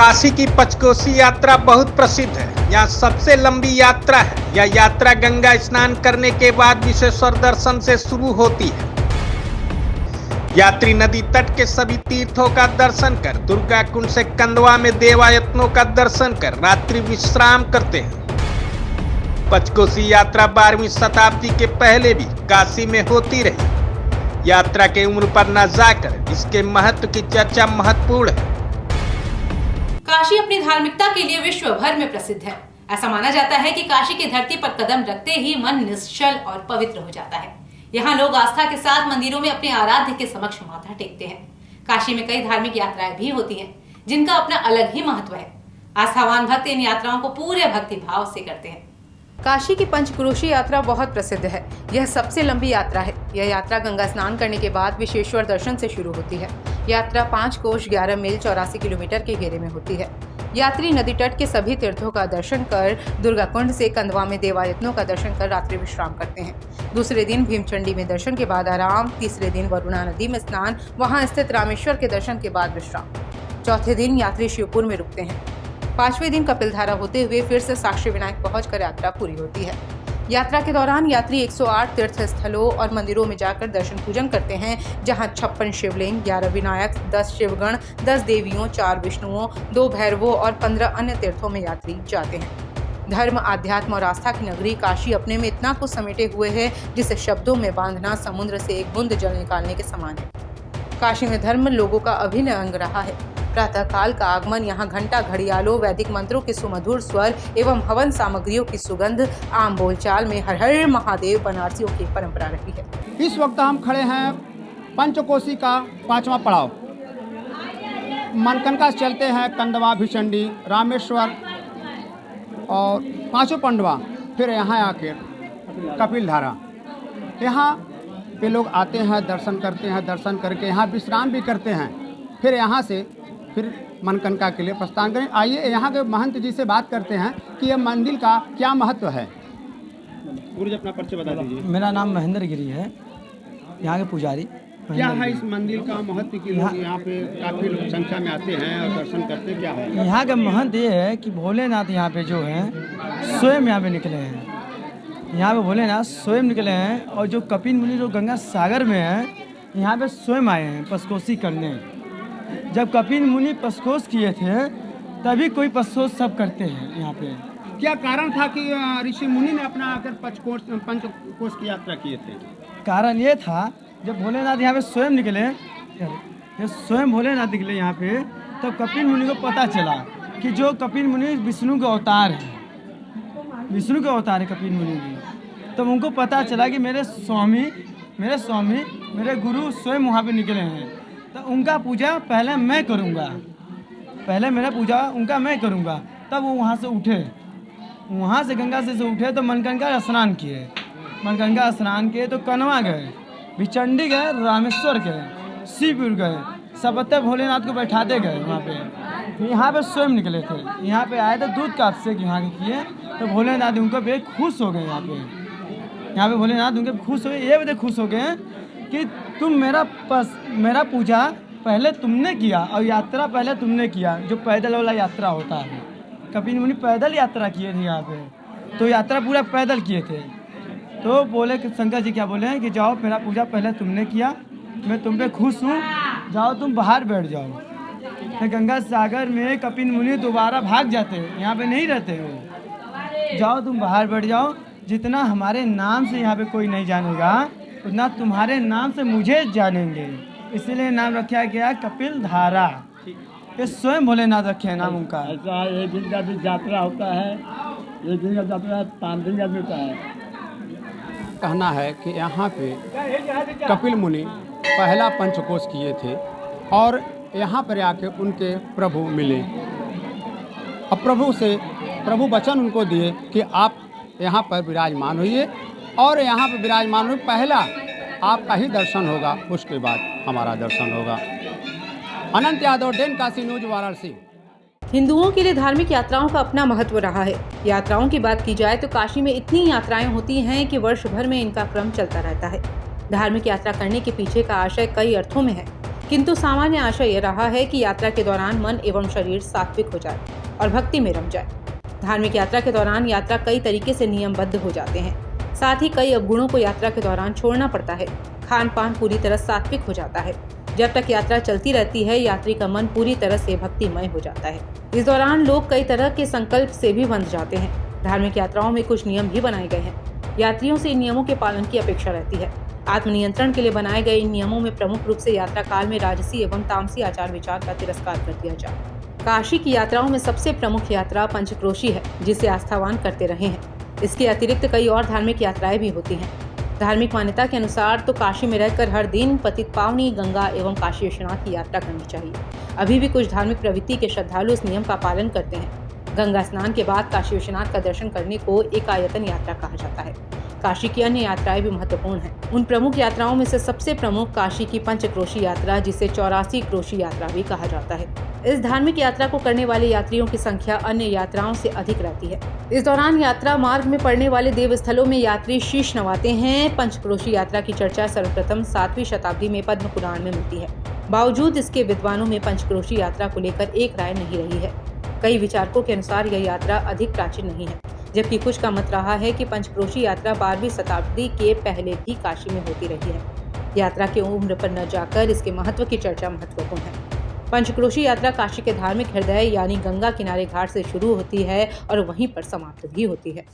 काशी की पंचकोसी यात्रा बहुत प्रसिद्ध है। यहाँ सबसे लंबी यात्रा है। यह यात्रा गंगा स्नान करने के बाद विश्वेश्वर दर्शन से शुरू होती है। यात्री नदी तट के सभी तीर्थों का दर्शन कर दुर्गा कुंड से कंदवा में देवायतनों का दर्शन कर रात्रि विश्राम करते हैं। पंचकोसी यात्रा 12वीं शताब्दी के पहले भी काशी में होती रही। यात्रा के उम्र पर न जाकर इसके महत्व की चर्चा महत्वपूर्ण है। काशी अपनी धार्मिकता के लिए विश्व भर में प्रसिद्ध है। ऐसा माना जाता है कि काशी की धरती पर कदम रखते ही मन निश्चल और पवित्र हो जाता है। यहाँ लोग आस्था के साथ मंदिरों में अपने आराध्य के समक्ष माथा टेकते हैं। काशी में कई धार्मिक यात्राएं भी होती हैं, जिनका अपना अलग ही महत्व है। आस्थावान भक्त इन यात्राओं को पूरे भक्ति भाव से करते हैं। काशी की पंचक्रोशी यात्रा बहुत प्रसिद्ध है। यह सबसे लंबी यात्रा है। यह यात्रा गंगा स्नान करने के बाद विश्वेश्वर दर्शन से शुरू होती है। यात्रा 5 कोस 11 मील 84 किलोमीटर के घेरे में होती है। यात्री नदी तट के सभी तीर्थों का दर्शन कर दुर्गा कुंड से कंदवा में देवायतनों का दर्शन कर रात्रि विश्राम करते हैं। दूसरे दिन भीमचंडी में दर्शन के बाद आराम। तीसरे दिन वरुणा नदी में स्नान, वहां स्थित रामेश्वर के दर्शन के बाद विश्राम। चौथे दिन यात्री शिवपुर में रुकते हैं। 5वें दिन कपिलधारा होते हुए फिर से साक्षी विनायक पहुंचकर यात्रा पूरी होती है। यात्रा के दौरान यात्री 108 तीर्थ स्थलों और मंदिरों में जाकर दर्शन पूजन करते हैं, जहां 56 शिवलिंग, 11 विनायक, 10 शिवगण, 10 देवियों, 4 विष्णुओं, 2 भैरवों और 15 अन्य तीर्थों में यात्री जाते हैं। धर्म, आध्यात्म और आस्था की नगरी काशी अपने में इतना कुछ समेटे हुए है जिसे शब्दों में बांधना समुद्र से एक बूंद जल निकालने के समान है। काशी में धर्म लोगों का अभिन्न अंग रहा है। प्रातः काल का आगमन, यहाँ घंटा, घड़ियालों, वैदिक मंत्रों के सुमधुर स्वर एवं हवन सामग्रियों की सुगंध, आम बोलचाल में हर हर महादेव बनारसियों की परंपरा रही है। इस वक्त हम खड़े हैं पंचकोसी का 5वां पड़ाव। मनकनका से चलते हैं कंदवा, भीमचंडी, रामेश्वर और 5 पंडवा, फिर यहाँ आकर कपिलधारा। यहाँ पे लोग आते हैं, दर्शन करते हैं, दर्शन करके यहाँ विश्राम भी करते हैं। फिर यहाँ से फिर मनकनका के लिए प्रस्थान करें। आइए यहाँ के महंत जी से बात करते हैं कि यह मंदिर का क्या महत्व है। गुरुजी अपना परिचय बता दीजिए। मेरा नाम महेंद्र गिरी है, यहाँ के पुजारी। क्या है इस मंदिर का महत्व कि लोग यहाँ पे काफ़ी लोग संख्या में आते हैं और दर्शन करते हैं, क्या है यहाँ का महत्व ये है कि भोलेनाथ यहाँ पे जो हैं स्वयं यहाँ पे निकले हैं। यहाँ पे भोलेनाथ स्वयं निकले हैं और जो कपिल मुनि जो गंगा सागर में हैं, यहाँ पे स्वयं आए हैं पंचकोसी करने। जब कपिल मुनि पंचकोश किए थे तभी कोई पंचकोश सब करते हैं यहाँ पे। क्या कारण था कि ऋषि मुनि ने अपना आकर पंचकोश की यात्रा किए थे? कारण ये था जब भोलेनाथ यहाँ पे स्वयं निकले, जब स्वयं भोलेनाथ निकले यहाँ पे, तो कपिल मुनि को पता चला कि जो कपिल मुनि विष्णु के अवतार हैं, विष्णु के अवतार है कपिल मुनि भी। तब उनको पता चला कि मेरे स्वामी मेरे गुरु स्वयं वहाँ पे निकले हैं, तो उनका पूजा पहले मैं करूँगा, पहले मेरा पूजा उनका मैं करूँगा। तब वो वहाँ से उठे, वहाँ से गंगा से उठे तो मनकनका स्नान किए। मनकनका स्नान किए तो कनवा गए, भीमचंडी गए, रामेश्वर गए, शिवपुर गए, सबते भोलेनाथ को बैठाते गए वहाँ पे। यहाँ पे स्वयं निकले थे। यहाँ पे आए थे दूध का अभिषेक यहाँ के किए, तो भोलेनाथ उनको भी खुश हो गए। यहाँ पे भोलेनाथ उनके खुश हो गए, ये भी खुश हो गए कि तुम मेरा पूजा पहले तुमने किया और यात्रा पहले तुमने किया। जो पैदल वाला यात्रा होता है, कपिल मुनि पैदल यात्रा किए थे यहाँ पे, तो यात्रा पूरा पैदल किए थे। तो बोले कि शंकर जी क्या बोले हैं कि जाओ, मेरा पूजा पहले तुमने किया, मैं तुम पे खुश हूँ, जाओ तुम बाहर बैठ जाओ। तो गंगा सागर में कपिल मुनि दोबारा भाग जाते हैं, यहाँ पे नहीं रहते वो। जाओ तुम बाहर बैठ जाओ, जितना हमारे नाम से यहाँ पे कोई नहीं जानेगा उतना तुम्हारे नाम से मुझे जानेंगे, इसलिए नाम रखा गया कपिल धारा। ये स्वयं भोलेनाथ रखे हैं नाम उनका। ऐसा एक दिन का भी यात्रा होता है, एक दिन का यात्रा 5 दिन का भी होता है। कहना है कि यहाँ पे कपिल मुनि पहला पंचकोश किए थे और यहाँ पर आके उनके प्रभु मिले और प्रभु वचन उनको दिए कि आप यहाँ पर विराजमान होइए और यहाँ पर विराजमान हो, पहला आपका ही दर्शन होगा, उसके बाद हमारा दर्शन होगा। अनंत यादव, डेन काशी न्यूज, वाराणसी। हिंदुओं के लिए धार्मिक यात्राओं का अपना महत्व रहा है। यात्राओं की बात की जाए तो काशी में इतनी यात्राएं होती हैं कि वर्ष भर में इनका क्रम चलता रहता है। धार्मिक यात्रा करने के पीछे का आशय कई अर्थों में है। किंतु सामान्य आशय यह रहा है कि यात्रा के दौरान मन एवं शरीर सात्विक हो जाए और भक्ति में रम जाए। धार्मिक यात्रा के दौरान यात्रा कई तरीके से नियमबद्ध हो जाते हैं। साथ ही कई अवगुणों को यात्रा के दौरान छोड़ना पड़ता है। खान पान पूरी तरह सात्विक हो जाता है। जब तक यात्रा चलती रहती है, यात्री का मन पूरी तरह से भक्तिमय हो जाता है। इस दौरान लोग कई तरह के संकल्प से भी बंध जाते हैं। धार्मिक यात्राओं में कुछ नियम भी बनाए गए हैं। यात्रियों से इन नियमों के पालन की अपेक्षा रहती है। आत्मनियंत्रण के लिए बनाए गए इन नियमों में प्रमुख रूप से यात्रा काल में राजसी एवं तामसी आचार विचार का तिरस्कार कर दिया जाए। काशी की यात्राओं में सबसे प्रमुख यात्रा पंचक्रोशी है, जिसे आस्थावान करते रहे हैं। इसके अतिरिक्त कई और धार्मिक यात्राएं भी होती हैं। धार्मिक मान्यता के अनुसार तो काशी में रहकर हर दिन पतित पावनी गंगा एवं काशी विश्वनाथ की यात्रा करनी चाहिए। अभी भी कुछ धार्मिक प्रवृत्ति के श्रद्धालु इस नियम का पालन करते हैं। गंगा स्नान के बाद काशी विश्वनाथ का दर्शन करने को एकायतन यात्रा कहा जाता है। काशी की अन्य यात्राएं भी महत्वपूर्ण हैं। उन प्रमुख यात्राओं में से सबसे प्रमुख काशी की पंचक्रोशी यात्रा, जिसे 84 क्रोशी यात्रा भी कहा जाता है। इस धार्मिक यात्रा को करने वाले यात्रियों की संख्या अन्य यात्राओं से अधिक रहती है। इस दौरान यात्रा मार्ग में पड़ने वाले देव स्थलों में यात्री शीश नवाते हैं। पंचक्रोशी यात्रा की चर्चा सर्वप्रथम 7वीं शताब्दी में पद्म पुराण में मिलती है। बावजूद इसके विद्वानों में पंचक्रोशी यात्रा को लेकर एक राय नहीं रही है। कई विचारकों के अनुसार यह यात्रा अधिक प्राचीन नहीं है, जबकि कुछ का मत रहा है कि पंचक्रोशी यात्रा 12वीं शताब्दी के पहले भी काशी में होती रही है। यात्रा की उम्र पर न जाकर इसके महत्व की चर्चा महत्वपूर्ण है। पंचक्रोशी यात्रा काशी के धार्मिक हृदय यानी गंगा किनारे घाट से शुरू होती है और वहीं पर समाप्त भी होती है।